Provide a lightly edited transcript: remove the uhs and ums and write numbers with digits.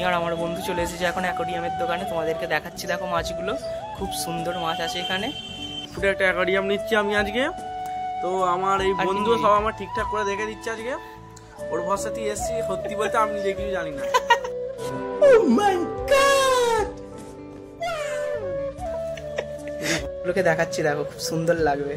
আর আমার বন্ধু চলে এসেছে এখন অ্যাকোরিয়ামের দোকানে। তোমাদেরকে দেখাচ্ছি, দেখো মাছগুলো, খুব সুন্দর মাছ আছে এখানে। পুরো একটা অ্যাকোরিয়াম নিচ্ছি আমি আজকে। তো আমার এই বন্ধু সব আমার ঠিকঠাক করে দেখে দিচ্ছে আজকে। ওর ভরসাতেই এসছি, সত্যি বলতে আমি নিজে কিছু জানি না। Oh my God! লোকে দেখাচ্ছি, দেখো খুব সুন্দর লাগবে।